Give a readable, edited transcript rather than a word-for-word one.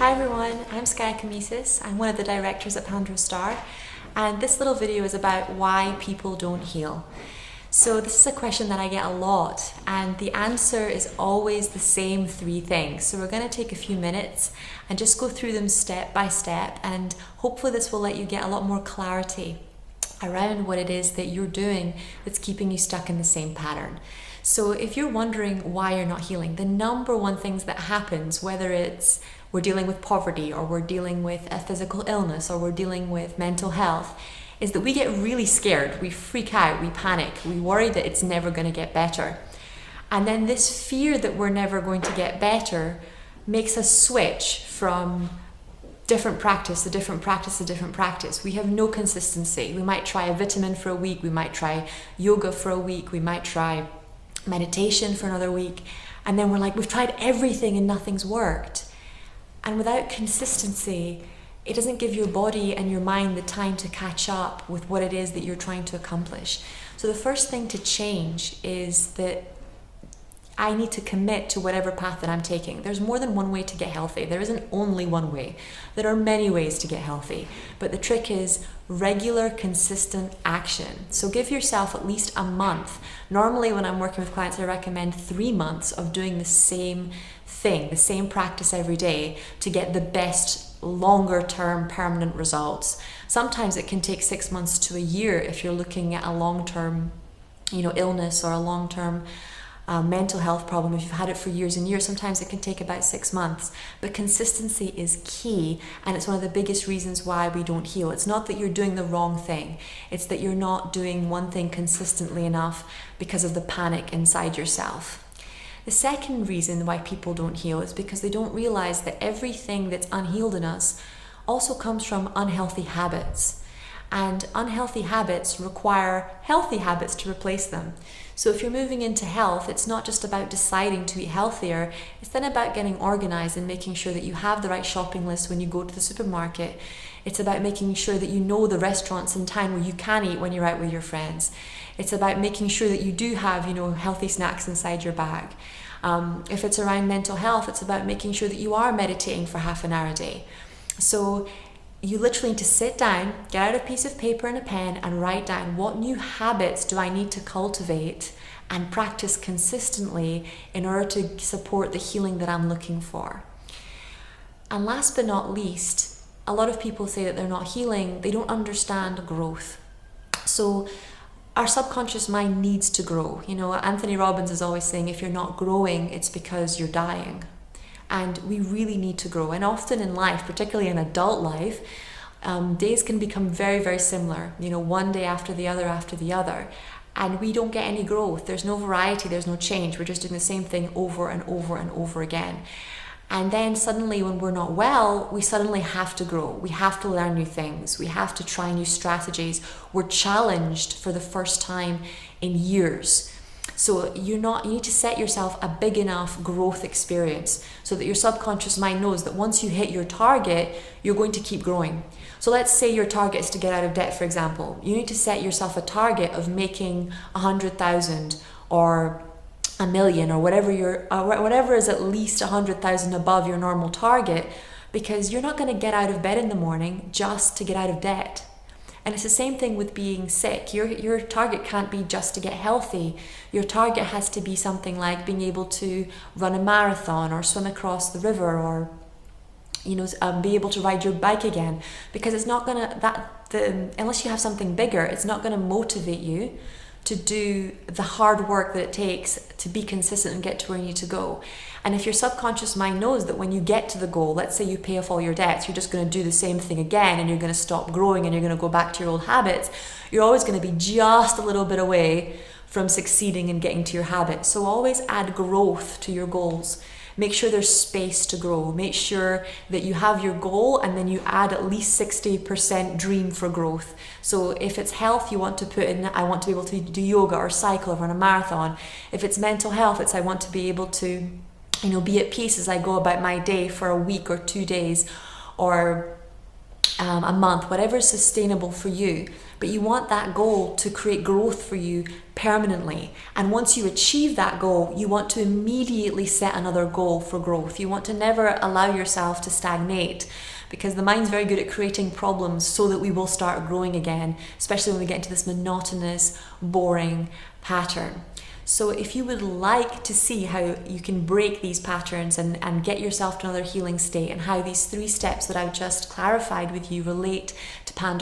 Hi everyone, I'm Skye Kamesis. I'm one of the directors at PandoraStar, and this little video is about why people don't heal. So this is a question that I get a lot, and the answer is always the same three things. So we're going to take a few minutes and just go through them step by step, and hopefully this will let you get a lot more clarity around what it is that you're doing that's keeping you stuck in the same pattern. So if you're wondering why you're not healing, the number one things that happens, whether it's we're dealing with poverty or we're dealing with a physical illness or we're dealing with mental health, is that we get really scared, we freak out, we panic, we worry that it's never going to get better. And then this fear that we're never going to get better makes us switch from different practice to different practice to different practice. We have no consistency. We might try a vitamin for a week, we might try yoga for a week, we might try meditation for another week, and then we're like, we've tried everything and nothing's worked. And without consistency, it doesn't give your body and your mind the time to catch up with what it is that you're trying to accomplish. So the first thing to change is that I need to commit to whatever path that I'm taking. There's more than one way to get healthy. There isn't only one way. There are many ways to get healthy. But the trick is regular, consistent action. So give yourself at least a month. Normally when I'm working with clients, I recommend 3 months of doing the same thing, the same practice every day to get the best longer term permanent results. Sometimes it can take 6 months to a year if you're looking at a long-term, illness or a long-term mental health problem. If you've had it for years and years, sometimes it can take about 6 months. But consistency is key, and it's one of the biggest reasons why we don't heal. It's not that you're doing the wrong thing, it's that you're not doing one thing consistently enough because of the panic inside yourself. The second reason why people don't heal is because they don't realize that everything that's unhealed in us also comes from unhealthy habits. And unhealthy habits require healthy habits to replace them. So if you're moving into health, it's not just about deciding to eat healthier, it's then about getting organized and making sure that you have the right shopping list when you go to the supermarket. It's about making sure that you know the restaurants in town where you can eat when you're out with your friends. It's about making sure that you do have, healthy snacks inside your bag. If it's around mental health, it's about making sure that you are meditating for half an hour a day. So you literally need to sit down, get out a piece of paper and a pen and write down what new habits do I need to cultivate and practice consistently in order to support the healing that I'm looking for. And last but not least, a lot of people say that they're not healing, they don't understand growth. So our subconscious mind needs to grow. Anthony Robbins is always saying if you're not growing, it's because you're dying. And we really need to grow. And often in life, particularly in adult life, days can become very, very similar. One day after the other. And we don't get any growth. There's no variety, there's no change. We're just doing the same thing over and over and over again. And then suddenly when we're not well, we suddenly have to grow. We have to learn new things. We have to try new strategies. We're challenged for the first time in years. So you need to set yourself a big enough growth experience so that your subconscious mind knows that once you hit your target, you're going to keep growing. So let's say your target is to get out of debt, for example. You need to set yourself a target of making 100,000 or a million or whatever is at least 100,000 above your normal target, because you're not going to get out of bed in the morning just to get out of debt. And it's the same thing with being sick. Your target can't be just to get healthy. Your target has to be something like being able to run a marathon or swim across the river or be able to ride your bike again. Because it's not gonna unless you have something bigger, it's not gonna motivate you to do the hard work that it takes to be consistent and get to where you need to go. And if your subconscious mind knows that when you get to the goal, let's say you pay off all your debts, you're just going to do the same thing again and you're going to stop growing and you're going to go back to your old habits, you're always going to be just a little bit away from succeeding and getting to your habits. So always add growth to your goals. Make sure there's space to grow. Make sure that you have your goal and then you add at least 60% dream for growth. So if it's health, you want to put in, I want to be able to do yoga or cycle or run a marathon. If it's mental health, it's I want to be able to, be at peace as I go about my day for a week or 2 days or a month, whatever is sustainable for you. but you want that goal to create growth for you permanently. And once you achieve that goal, you want to immediately set another goal for growth. You want to never allow yourself to stagnate, because the mind's very good at creating problems so that we will start growing again, especially when we get into this monotonous, boring pattern. So if you would like to see how you can break these patterns and get yourself to another healing state, and how these 3 steps that I've just clarified with you relate to Pandora